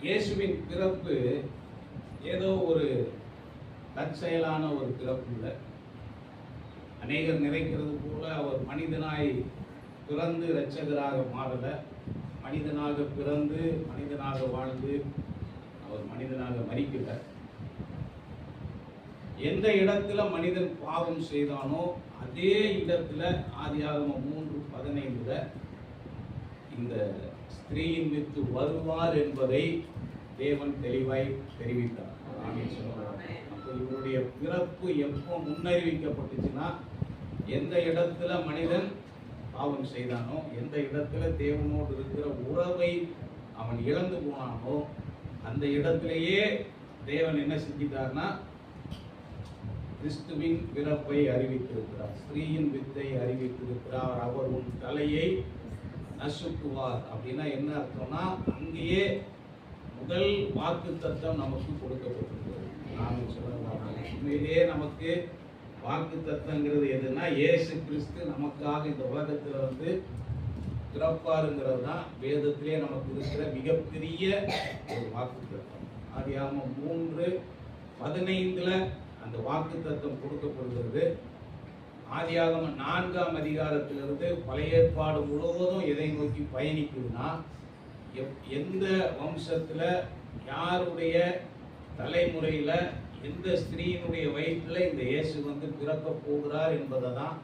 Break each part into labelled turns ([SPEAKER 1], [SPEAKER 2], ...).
[SPEAKER 1] இயேசுவின் பிறப்பு ஏதோ ஒரு தற்செயலான ஒரு பிறப்பு இல்லை. அநேகர் நினைக்கிறது போல அவர் மனிதனாய் பிறந்து இரட்சகராக மாறல. மனிதனாக பிறந்து மனிதனாக வாழ்ந்து அவர் மனிதனாக மரிக்கல. எந்த இடத்துல மனிதன் பாவம் செய்தானோ அதே இடத்துல ஆதியாகமம் 3:15 இந்த ஸ்திரீயின் வித்து வருவார் என்பதை தேவன் தெளிவாய் தெரிவித்தார். அப்போ இவருடைய பிறப்பு எப்போ முன்னறிவிக்கப்பட்டுச்சுன்னா, எந்த இடத்துல மனிதன் பாவம் செய்தானோ, எந்த இடத்துல தேவனோடு இருக்கிற உறவை அவன் இழந்து போனானோ, அந்த இடத்திலேயே தேவன் என்ன செஞ்சிட்டார்னா, கிறிஸ்துவின் பிறப்பை அறிவித்திருக்கிறார். ஸ்திரீயின் வித்தை அறிவித்திருக்கிறார். அவர் உன் தலையை நசுக்குவார். அப்படின்னா என்ன அர்த்தம்னா, அங்கேயே முதல் வாக்கு தத்தம் நமக்கு கொடுக்கப்பட்டிருக்கிறது. நான் சொல்லலாம், உண்மையிலேயே நமக்கு வாக்கு தத்தங்கிறது எதுனா, இயேசு கிறிஸ்து நமக்காக இந்த உலகத்தில் வந்து பிறப்பாருங்கிறது தான் வேதத்திலே நமக்கு இருக்கிற மிகப்பெரிய ஒரு வாக்கு தத்தம். ஆதியாகமம் 3:15 அந்த வாக்கு தத்தம் கொடுக்கப்படுகிறது. ஆதியாகமம் 4ஆம் அதிகாரத்திலிருந்து பழைய ஏற்பாடு முழுவதும் எதை நோக்கி பயணிக்குதுன்னா, எந்த வம்சத்துல யாருடைய தலைமுறையில எந்த ஸ்திரீயினுடைய வயிற்றுல இந்த இயேசு வந்து பிறக்க போகிறார் என்பதை தான்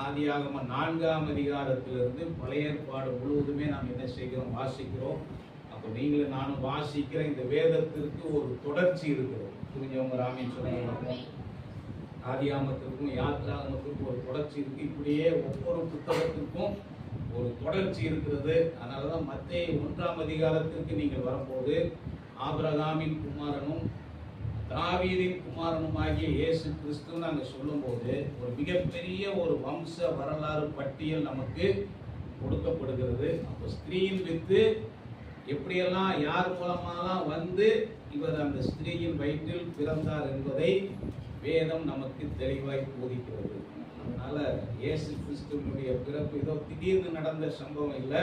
[SPEAKER 1] ஆதியாகமம் 4ஆம் அதிகாரத்திலிருந்து பழைய ஏற்பாடு முழுவதுமே நாம் என்ன செய்கிறோம், வாசிக்கிறோம். அப்போ நீங்களும் நானும் வாசிக்கிற இந்த வேதத்திற்கு ஒரு தொடர்ச்சி இருக்கிறது. புரிஞ்சவங்க ராமின்னு சொன்னாங்க. ஆதியாகமத்திற்கும் யாத்ராகமத்திற்கும் ஒரு தொடர்ச்சி இருக்கு. இப்படியே ஒவ்வொரு புத்தகத்திற்கும் ஒரு தொடர்ச்சி இருக்கிறது. அதனாலதான் மத்தேயு 1ஆம் அதிகாரத்திற்கு நீங்கள் வரும்போது ஆபிரகாமின் குமாரனும் தாவீதின் குமாரனும் ஆகிய இயேசு கிறிஸ்து நாங்கள் சொல்லும்போது ஒரு மிகப்பெரிய ஒரு வம்ச வரலாறு பட்டியல் நமக்கு கொடுக்கப்படுகிறது. அப்போ ஸ்திரீயின் வித்து எப்படியெல்லாம் யார் மூலமாலாம் வந்து இவர் அந்த ஸ்திரீயின் வயிற்றில் பிறந்தார் என்பதை வேதம் நமக்கு தெளிவாய் போதிக்கிறது. அதனால இயேசு கிறிஸ்துவினுடைய பிறப்பு ஏதோ திடீர்னு நடந்த சம்பவம் இல்லை.